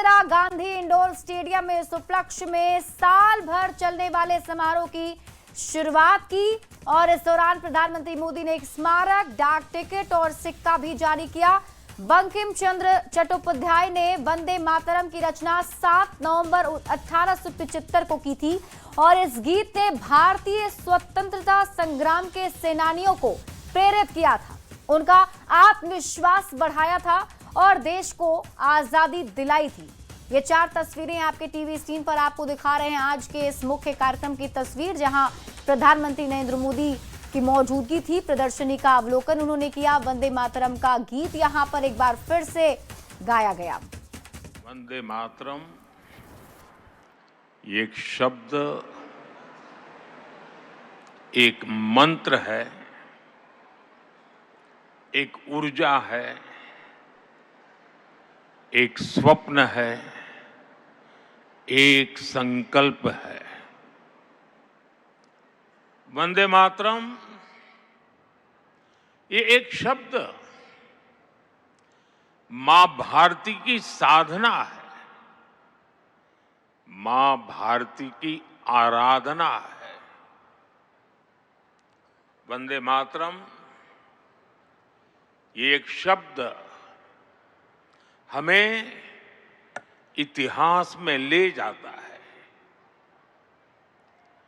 Indira Gandhi indoor stadium में इस उपलक्ष्य में साल भर चलने वाले समारोह की शुरुआत की और इस दौरान प्रधानमंत्री मोदी ने एक स्मारक, डाक टिकट और सिक्का भी जारी किया। बंकिम चंद्र चट्टोपाध्याय ने वंदे मातरम की रचना 7 नवंबर 1875 को की थी और इस गीत ने भारतीय स्वतंत्रता संग्राम के सेनानियों को प्रेरित किया था, उनका आत्मविश्वास बढ़ाया था और देश को आजादी दिलाई थी। ये 4 तस्वीरें आपके टीवी स्क्रीन पर आपको दिखा रहे हैं आज के इस मुख्य कार्यक्रम की तस्वीर, जहां प्रधानमंत्री नरेंद्र मोदी की मौजूदगी थी। प्रदर्शनी का अवलोकन उन्होंने किया। वंदे मातरम का गीत यहां पर एक बार फिर से गाया गया। वंदे मातरम एक शब्द, एक मंत्र है, एक ऊर्जा है, एक स्वप्न है, एक संकल्प है। वंदे मातरम ये एक शब्द मां भारती की साधना है, मां भारती की आराधना है। वंदे मातरम ये एक शब्द हमें इतिहास में ले जाता है।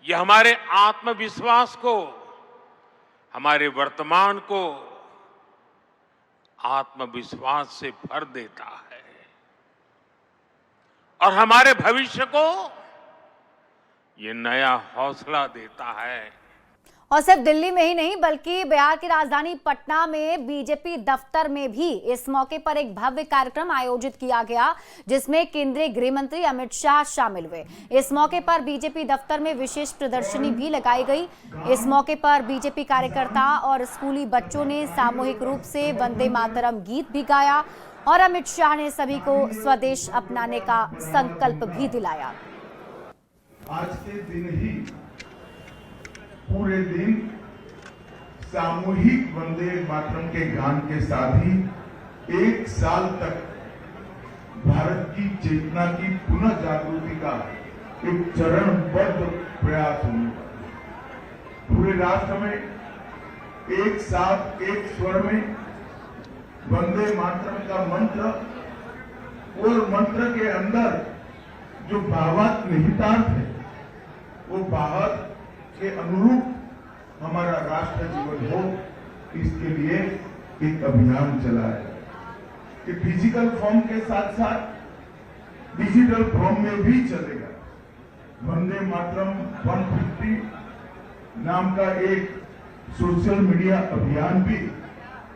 यह हमारे आत्मविश्वास को, हमारे वर्तमान को आत्मविश्वास से भर देता है और हमारे भविष्य को ये नया हौसला देता है। और सिर्फ दिल्ली में ही नहीं बल्कि बिहार की राजधानी पटना में बीजेपी दफ्तर में भी इस मौके पर एक भव्य कार्यक्रम आयोजित किया गया, जिसमें केंद्रीय गृह मंत्री अमित शाह शामिल हुए। इस मौके पर बीजेपी दफ्तर में विशेष प्रदर्शनी भी लगाई गई। इस मौके पर बीजेपी कार्यकर्ता और स्कूली बच्चों ने सामूहिक रूप से वंदे मातरम गीत भी गाया और अमित शाह ने सभी को स्वदेश अपनाने का संकल्प भी दिलाया। आज के दिन ही पूरे दिन सामूहिक वंदे मातरम के गान के साथ ही 1 साल तक भारत की चेतना की पुनः जागृति का एक चरणबद्ध प्रयास होने वाला। पूरे राष्ट्र में एक साथ एक स्वर में वंदे मातरम का मंत्र और मंत्र के अंदर जो भावार्थ निहितार्थ है, वो भावार्थ के अनुरूप हमारा राष्ट्र जीवन हो, इसके लिए एक अभियान चलाया है कि फिजिकल फॉर्म के साथ साथ डिजिटल फॉर्म में भी चलेगा। वंदे मातरम 150 नाम का एक सोशल मीडिया अभियान भी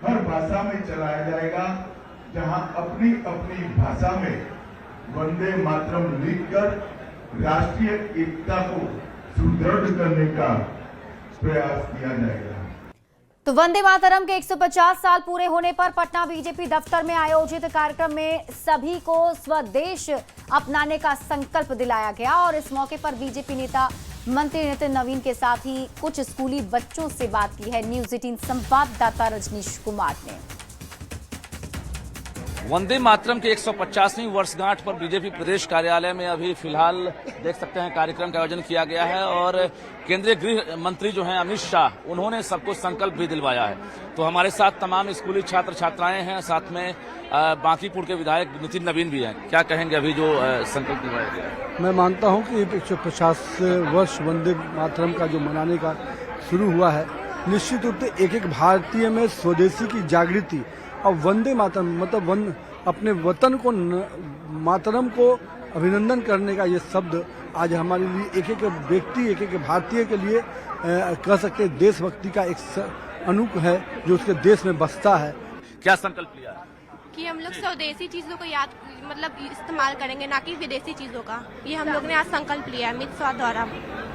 हर भाषा में चलाया जाएगा, जहां अपनी अपनी भाषा में वंदे मातरम लिखकर राष्ट्रीय एकता को सुदृढ़ करने का प्रयास किया जाएगा। तो वंदे मातरम के 150 साल पूरे होने पर पटना बीजेपी दफ्तर में आयोजित कार्यक्रम में सभी को स्वदेश अपनाने का संकल्प दिलाया गया और इस मौके पर बीजेपी नेता मंत्री नितिन नवीन के साथ ही कुछ स्कूली बच्चों से बात की है न्यूज 18 संवाददाता रजनीश कुमार ने। वंदे मातरम के 150वीं वर्षगांठ पर बीजेपी प्रदेश कार्यालय में अभी फिलहाल देख सकते हैं कार्यक्रम का आयोजन किया गया है और केंद्रीय गृह मंत्री जो हैं अमित शाह, उन्होंने सबको संकल्प भी दिलवाया है। तो हमारे साथ तमाम स्कूली छात्र छात्राएं हैं, साथ में बांकीपुर के विधायक नितिन नवीन भी हैं। क्या कहेंगे अभी जो संकल्प दिलवाया गया है? मैं मानता हूं कि 150 वर्ष वंदे मातरम का जो मनाने का शुरू हुआ है, निश्चित रूप से एक एक भारतीय में स्वदेशी की जागृति और वंदे मातरम मतलब अपने वतन को मातरम को अभिनंदन करने का ये शब्द आज हमारे लिए एक एक व्यक्ति, एक एक भारतीय के लिए कह सकते हैं देशभक्ति का एक अनूप है जो उसके देश में बसता है। क्या संकल्प लिया कि हम लोग स्वदेशी चीजों को इस्तेमाल करेंगे, ना कि विदेशी चीजों का। ये हम लोग ने आज संकल्प लिया अमित शाह द्वारा।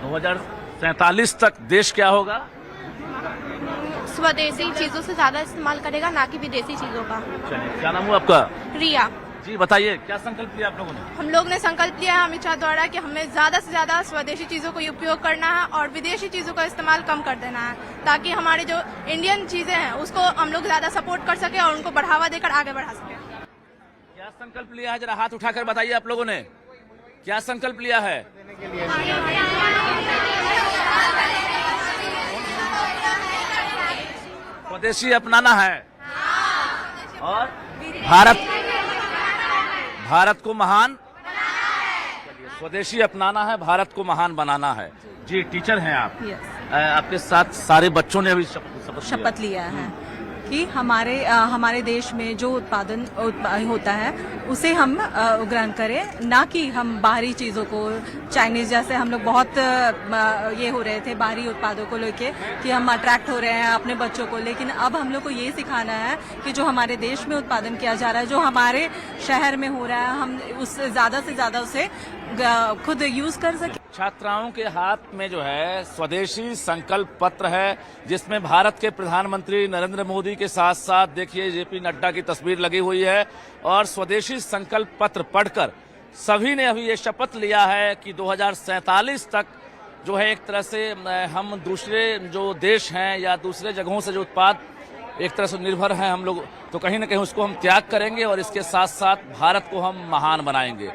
2047 तक देश क्या होगा? स्वदेशी चीजों से ज्यादा इस्तेमाल करेगा, ना कि विदेशी चीजों का। क्या नाम हुआ आपका? रिया जी, बताइए क्या संकल्प लिया आप लोगों ने? हम लोग ने संकल्प लिया है अमित शाह द्वारा कि हमें ज्यादा से ज्यादा स्वदेशी चीजों को उपयोग करना है और विदेशी चीजों का इस्तेमाल कम कर देना है, ताकि हमारे जो इंडियन चीजें हैं उसको हम लोग ज्यादा सपोर्ट कर सके और उनको बढ़ावा देकर आगे बढ़ा सके। क्या संकल्प लिया है, जरा हाथ उठाकर बताइए आप लोगों ने क्या संकल्प लिया है? स्वदेशी अपनाना है और भारत को महान, स्वदेशी अपनाना है, भारत को महान बनाना है। जी, टीचर हैं आप। आपके साथ सारे बच्चों ने अभी शपथ लिया है कि हमारे देश में जो उत्पादन होता है उसे हम ग्रहण करें, ना कि हम बाहरी चीजों को, चाइनीज जैसे हम लोग बहुत ये हो रहे थे बाहरी उत्पादों को लेके कि हम अट्रैक्ट हो रहे हैं अपने बच्चों को, लेकिन अब हम लोग को ये सिखाना है कि जो हमारे देश में उत्पादन किया जा रहा है, जो हमारे शहर में हो रहा है, हम उससे ज्यादा उसे खुद यूज कर सके। छात्राओं के हाथ में जो है स्वदेशी संकल्प पत्र है, जिसमें भारत के प्रधानमंत्री नरेंद्र मोदी के साथ साथ देखिए जेपी नड्डा की तस्वीर लगी हुई है, और स्वदेशी संकल्प पत्र पढ़कर सभी ने अभी ये शपथ लिया है कि 2047 तक जो है एक तरह से हम दूसरे जो देश हैं या दूसरे जगहों से जो उत्पाद एक तरह से निर्भर हैं हम लोग, तो कहीं ना कहीं उसको हम त्याग करेंगे और इसके साथ साथ भारत को हम महान बनाएंगे।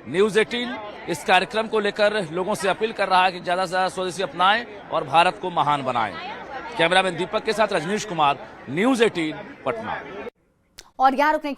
न्यूज 18 इस कार्यक्रम को लेकर लोगों से अपील कर रहा है कि ज्यादा से ज्यादा स्वदेशी अपनाएं और भारत को महान बनाएं। कैमरामैन दीपक के साथ रजनीश कुमार, न्यूज 18 पटना। और यहाँ रुकने